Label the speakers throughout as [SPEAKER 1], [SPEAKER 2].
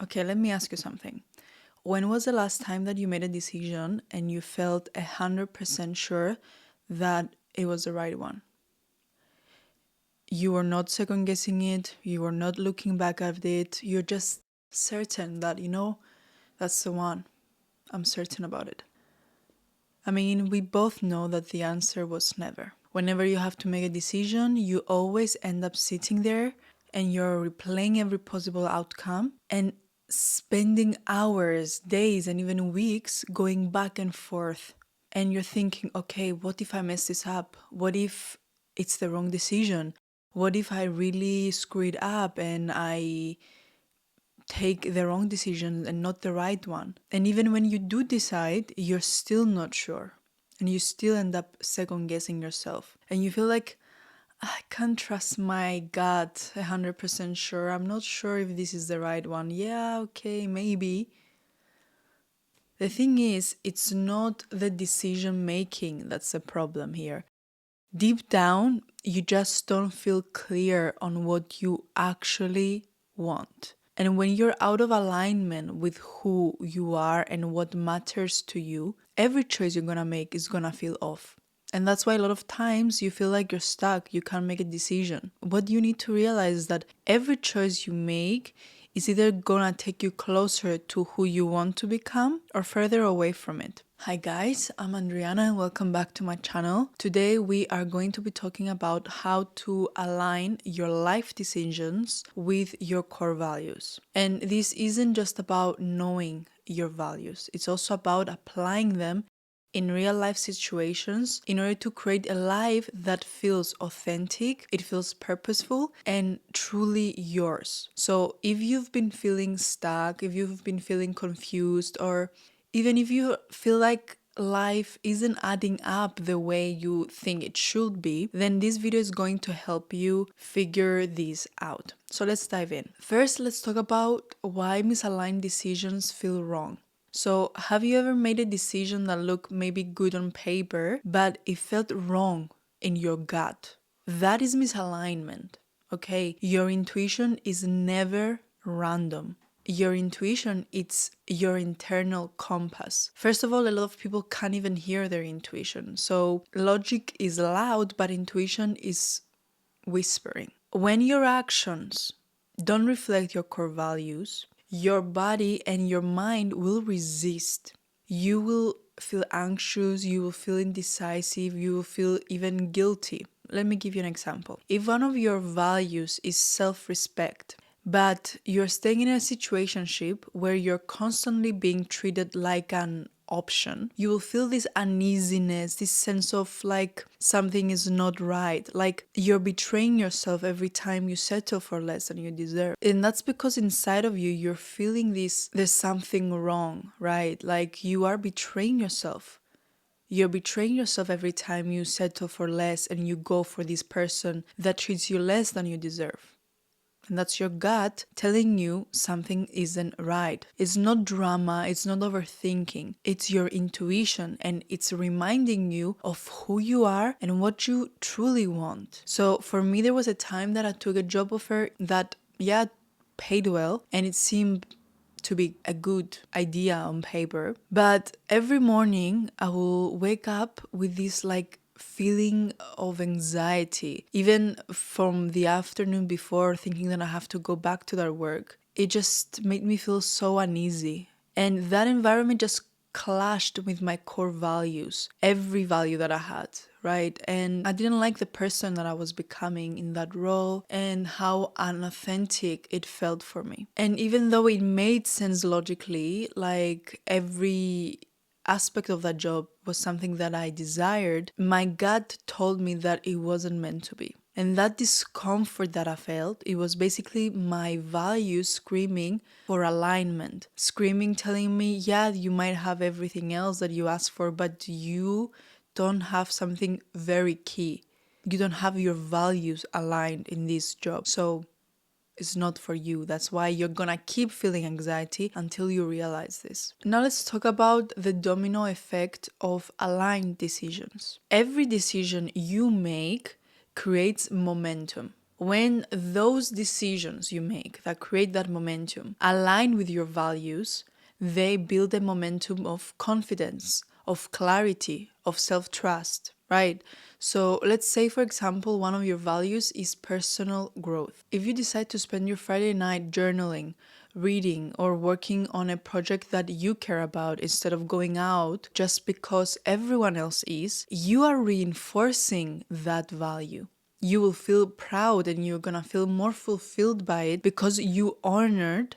[SPEAKER 1] Okay, let me ask you something. When was the last time that you made a decision and you felt 100% sure that it was the right one? You were not second guessing it, you were not looking back at it, you're just certain that, that's the one. I'm certain about it. I mean, we both know that the answer was never. Whenever you have to make a decision, you always end up sitting there and you're replaying every possible outcome and spending hours, days, and even weeks going back and forth. And you're thinking, okay, what if I mess this up? What if it's the wrong decision? What if I really screw it up and I take the wrong decision and not the right one? And even when you do decide, you're still not sure. And you still end up second guessing yourself. And you feel like, I can't trust my gut 100% sure. I'm not sure if this is the right one. Yeah, okay, maybe. The thing is, it's not the decision making that's the problem here. Deep down, you just don't feel clear on what you actually want. And when you're out of alignment with who you are and what matters to you, every choice you're gonna make is gonna feel off. And that's why a lot of times you feel like you're stuck, you can't make a decision. What you need to realize is that every choice you make is either gonna take you closer to who you want to become or further away from it. Hi guys, I'm Adriana and welcome back to my channel. Today we are going to be talking about how to align your life decisions with your core values. And this isn't just about knowing your values, it's also about applying them in real life situations in order to create a life that feels authentic, it feels purposeful, and truly yours. So if you've been feeling stuck, if you've been feeling confused, or even if you feel like life isn't adding up the way you think it should be, then this video is going to help you figure this out. So let's dive in. First, let's talk about why misaligned decisions feel wrong. So, have you ever made a decision that looked maybe good on paper, but it felt wrong in your gut? That is misalignment, okay? Your intuition is never random. Your intuition, it's your internal compass. First of all, a lot of people can't even hear their intuition. So, logic is loud, but intuition is whispering. When your actions don't reflect your core values, your body and your mind will resist. You will feel anxious, you will feel indecisive, you will feel even guilty. Let me give you an example. If one of your values is self-respect, but you're staying in a situationship where you're constantly being treated like an option, you will feel this uneasiness, this sense of like something is not right, like you're betraying yourself every time you settle for less than you deserve. And that's because inside of you, you're feeling this, there's something wrong, right? Like you are betraying yourself. You're betraying yourself every time you settle for less and you go for this person that treats you less than you deserve. And that's your gut telling you something isn't right. It's not drama, it's not overthinking. It's your intuition and it's reminding you of who you are and what you truly want. So for me, there was a time that I took a job offer that, yeah, paid well and it seemed to be a good idea on paper. But every morning I will wake up with this like feeling of anxiety, even from the afternoon before, thinking that I have to go back to that work. It just made me feel so uneasy. And that environment just clashed with my core values, every value that I had, right? And I didn't like the person that I was becoming in that role and how unauthentic it felt for me. And even though it made sense logically, like every aspect of that job was something that I desired, my gut told me that it wasn't meant to be. And that discomfort that I felt, it was basically my values screaming for alignment, screaming, telling me, yeah, you might have everything else that you ask for, but you don't have something very key. You don't have your values aligned in this job. So it's not for you. That's why you're gonna keep feeling anxiety until you realize this. Now let's talk about the domino effect of aligned decisions. Every decision you make creates momentum. When those decisions you make that create that momentum align with your values, they build a momentum of confidence, of clarity, of self-trust, right? So let's say, for example, one of your values is personal growth. If you decide to spend your Friday night journaling, reading, or working on a project that you care about instead of going out just because everyone else is, you are reinforcing that value. You will feel proud and you're gonna feel more fulfilled by it because you honored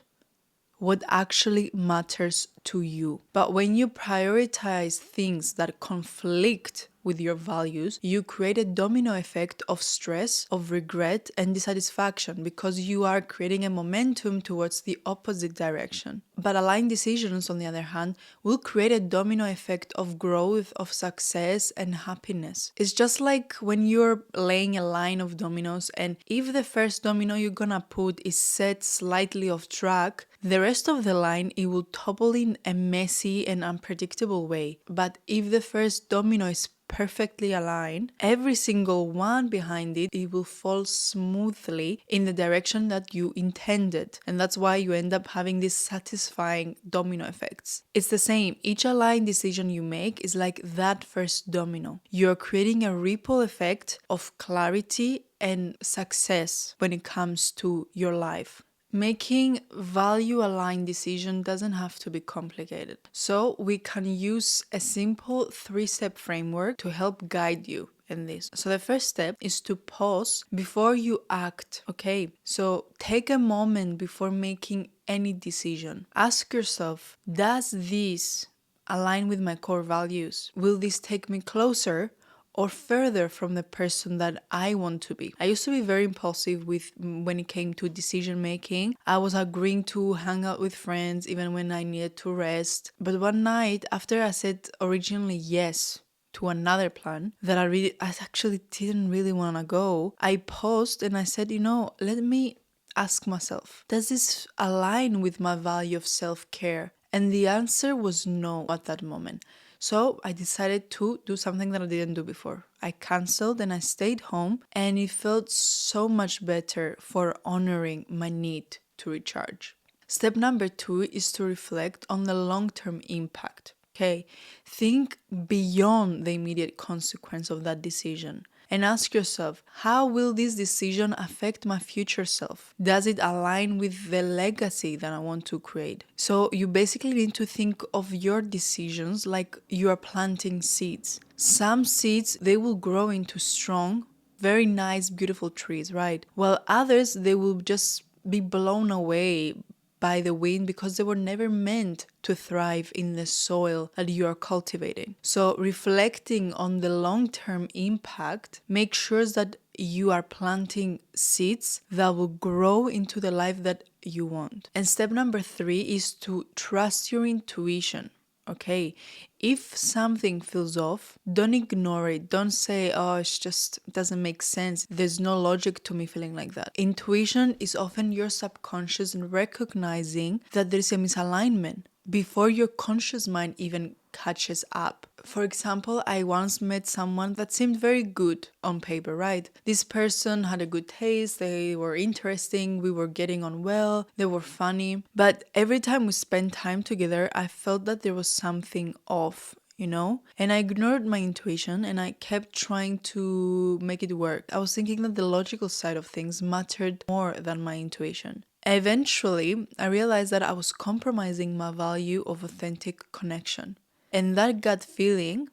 [SPEAKER 1] what actually matters to you. But when you prioritize things that conflict with your values, you create a domino effect of stress, of regret, and dissatisfaction because you are creating a momentum towards the opposite direction. But aligned decisions, on the other hand, will create a domino effect of growth, of success, and happiness. It's just like when you're laying a line of dominoes, and if the first domino you're gonna put is set slightly off track, the rest of the line, it will topple in a messy and unpredictable way. But if the first domino is perfectly aligned, every single one behind it, it will fall smoothly in the direction that you intended. And that's why you end up having these satisfying domino effects. It's the same. Each aligned decision you make is like that first domino. You're creating a ripple effect of clarity and success when it comes to your life. Making value-aligned decision doesn't have to be complicated. So we can use a simple 3-step framework to help guide you in this. So the first step is to pause before you act, okay? So take a moment before making any decision. Ask yourself, does this align with my core values? Will this take me closer or further from the person that I want to be? I used to be very impulsive when it came to decision making. I was agreeing to hang out with friends even when I needed to rest. But one night, after I said originally yes to another plan that I actually didn't really want to go, I paused and I said, let me ask myself, does this align with my value of self-care? And the answer was no at that moment. So I decided to do something that I didn't do before. I canceled and I stayed home, and it felt so much better for honoring my need to recharge. Step number 2 is to reflect on the long-term impact. Okay, think beyond the immediate consequence of that decision and ask yourself, how will this decision affect my future self? Does it align with the legacy that I want to create? So you basically need to think of your decisions like you are planting seeds. Some seeds, they will grow into strong, very nice, beautiful trees, right? While others, they will just be blown away by the wind because they were never meant to thrive in the soil that you are cultivating. So reflecting on the long-term impact, make sure that you are planting seeds that will grow into the life that you want. And step number 3 is to trust your intuition. Okay, if something feels off, don't ignore it. Don't say, oh, it just doesn't make sense. There's no logic to me feeling like that. Intuition is often your subconscious recognizing that there's a misalignment before your conscious mind even catches up. For example, I once met someone that seemed very good on paper, right? This person had a good taste, they were interesting, we were getting on well, they were funny. But every time we spent time together, I felt that there was something off. And I ignored my intuition and I kept trying to make it work. I was thinking that the logical side of things mattered more than my intuition. Eventually, I realized that I was compromising my value of authentic connection. And that gut feeling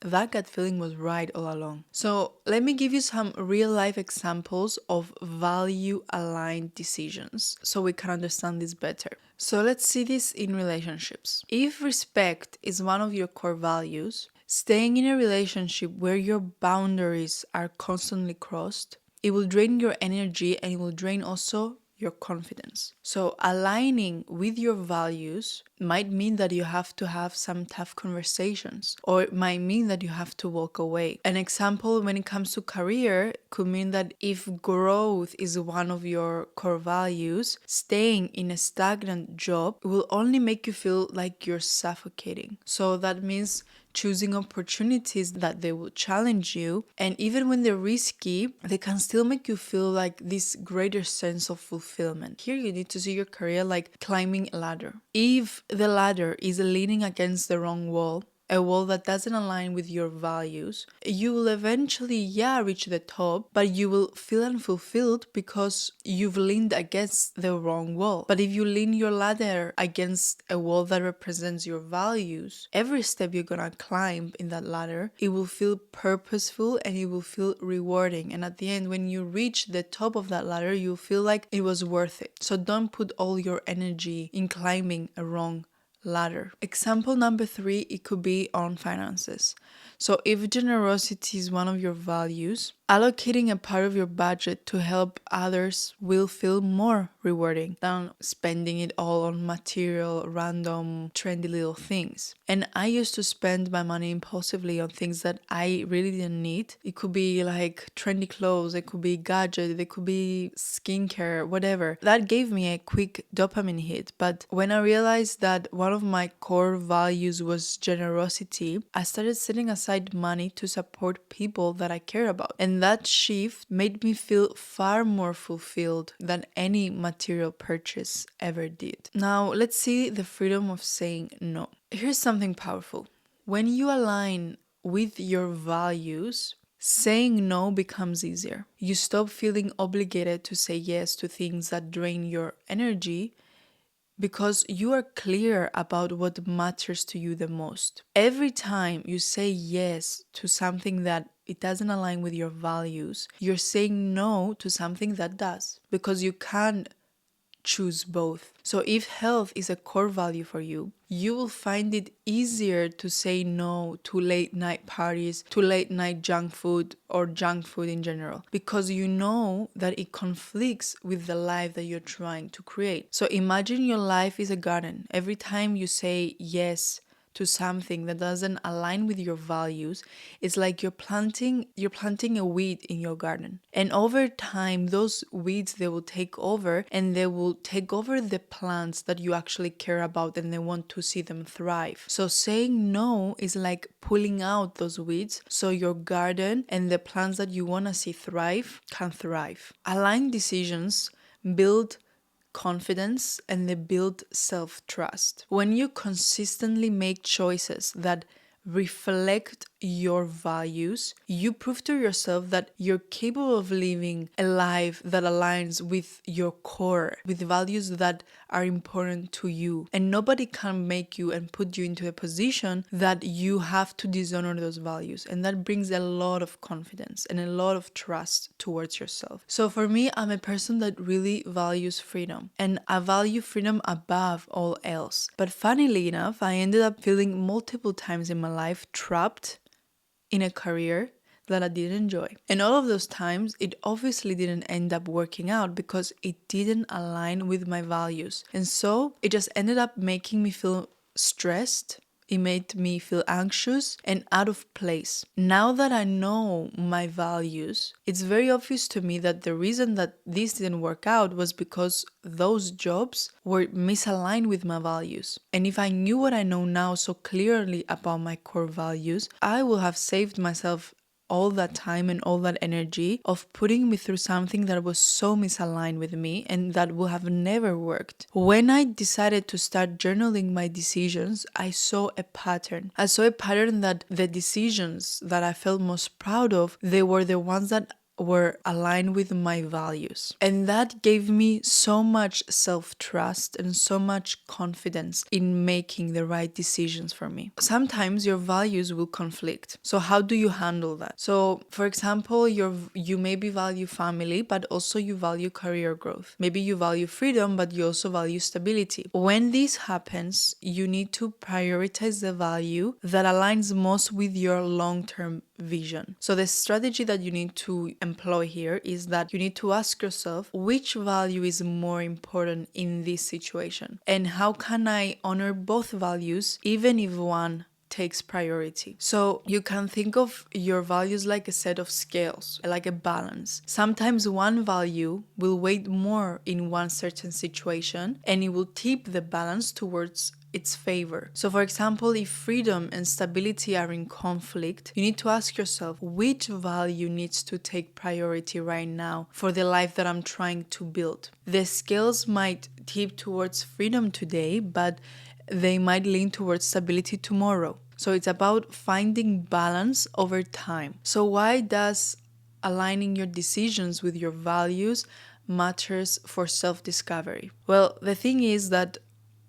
[SPEAKER 1] was right all along. So let me give you some real life examples of value aligned decisions so we can understand this better. So let's see this in relationships. If respect is one of your core values, staying in a relationship where your boundaries are constantly crossed, it will drain your energy and it will drain also your confidence. So aligning with your values might mean that you have to have some tough conversations, or it might mean that you have to walk away. An example when it comes to career could mean that if growth is one of your core values, staying in a stagnant job will only make you feel like you're suffocating. So that means choosing opportunities that they will challenge you, and even when they're risky, they can still make you feel like this greater sense of fulfillment. Here you need to see your career like climbing a ladder. If the ladder is leaning against the wrong wall, a wall that doesn't align with your values, you will eventually, reach the top, but you will feel unfulfilled because you've leaned against the wrong wall. But if you lean your ladder against a wall that represents your values, every step you're gonna climb in that ladder, it will feel purposeful and it will feel rewarding. And at the end, when you reach the top of that ladder, you'll feel like it was worth it. So don't put all your energy in climbing a wrong ladder. Example number 3, it could be on finances. So if generosity is one of your values, allocating a part of your budget to help others will feel more rewarding than spending it all on material, random, trendy little things. And I used to spend my money impulsively on things that I really didn't need. It could be like trendy clothes, it could be gadgets, it could be skincare, whatever. That gave me a quick dopamine hit. But when I realized that one of my core values was generosity, I started setting aside money to support people that I care about. And that shift made me feel far more fulfilled than any material purchase ever did. Now, let's see the freedom of saying no. Here's something powerful. When you align with your values, saying no becomes easier. You stop feeling obligated to say yes to things that drain your energy because you are clear about what matters to you the most. Every time you say yes to something that it doesn't align with your values, you're saying no to something that does, because you can't choose both. So if health is a core value for you, you will find it easier to say no to late night parties, to late night junk food or junk food in general, because you know that it conflicts with the life that you're trying to create. So imagine your life is a garden. Every time you say yes to something that doesn't align with your values, it's like you're planting a weed in your garden. And over time, those weeds, they will take over, and they will take over the plants that you actually care about and they want to see them thrive. So saying no is like pulling out those weeds so your garden and the plants that you want to see thrive can thrive. Aligned decisions build confidence and they build self-trust. When you consistently make choices that reflect your values, you prove to yourself that you're capable of living a life that aligns with your core, with values that are important to you. And nobody can make you and put you into a position that you have to dishonor those values. And that brings a lot of confidence and a lot of trust towards yourself. So for me, I'm a person that really values freedom, and I value freedom above all else. But funnily enough, I ended up feeling multiple times in my life trapped in a career that I didn't enjoy. And all of those times, it obviously didn't end up working out because it didn't align with my values. And so it just ended up making me feel stressed. It made me feel anxious and out of place. Now that I know my values, it's very obvious to me that the reason that this didn't work out was because those jobs were misaligned with my values. And if I knew what I know now so clearly about my core values, I would have saved myself all that time and all that energy of putting me through something that was so misaligned with me and that would have never worked. When I decided to start journaling my decisions, I saw a pattern. I saw a pattern that the decisions that I felt most proud of, they were the ones that were aligned with my values. And that gave me so much self-trust and so much confidence in making the right decisions for me. Sometimes your values will conflict. So how do you handle that? So for example, you maybe value family, but also you value career growth. Maybe you value freedom, but you also value stability. When this happens, you need to prioritize the value that aligns most with your long-term vision. So the strategy that you need to employ here is that you need to ask yourself, which value is more important in this situation? And how can I honor both values even if one takes priority? So you can think of your values like a set of scales, like a balance. Sometimes one value will weigh more in one certain situation and it will tip the balance towards its favor. So for example, if freedom and stability are in conflict, you need to ask yourself, which value needs to take priority right now for the life that I'm trying to build? The scales might tip towards freedom today, but they might lean towards stability tomorrow. So it's about finding balance over time. So why does aligning your decisions with your values matters for self-discovery? Well, the thing is that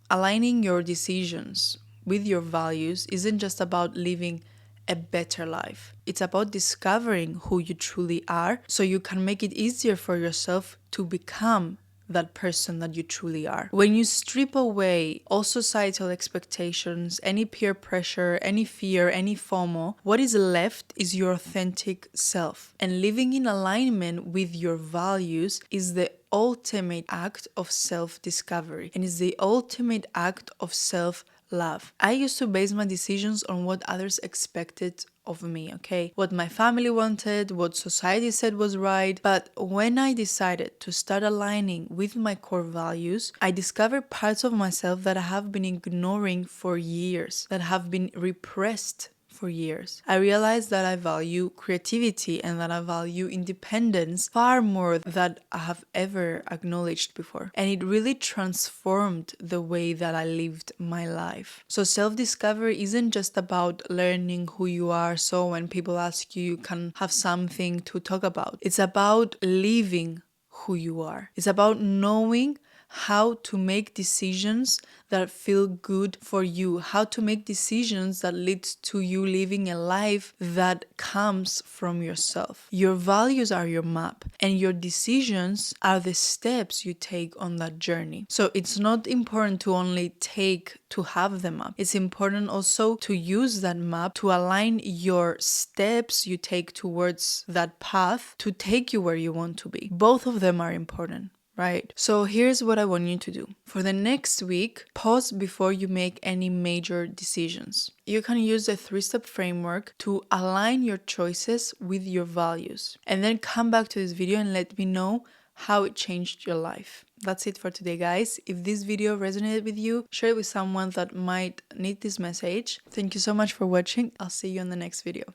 [SPEAKER 1] aligning your decisions with your values isn't just about living a better life. It's about discovering who you truly are so you can make it easier for yourself to become that person that you truly are. When you strip away all societal expectations, any peer pressure, any fear, any FOMO, what is left is your authentic self. And living in alignment with your values is the ultimate act of self-discovery and is the ultimate act of self-love. I used to base my decisions on what others expected of me, okay? What my family wanted, what society said was right. But when I decided to start aligning with my core values, I discovered parts of myself that I have been ignoring for years, that have been repressed for years. I realized that I value creativity and that I value independence far more than I have ever acknowledged before. And it really transformed the way that I lived my life. So self-discovery isn't just about learning who you are so when people ask you, you can have something to talk about. It's about living who you are. It's about knowing how to make decisions that feel good for you, how to make decisions that lead to you living a life that comes from yourself. Your values are your map and your decisions are the steps you take on that journey. So it's not important to only to have the map. It's important also to use that map to align your steps you take towards that path to take you where you want to be. Both of them are important. Right? So here's what I want you to do. For the next week, pause before you make any major decisions. You can use the 3-step framework to align your choices with your values. And then come back to this video and let me know how it changed your life. That's it for today, guys. If this video resonated with you, share it with someone that might need this message. Thank you so much for watching. I'll see you in the next video.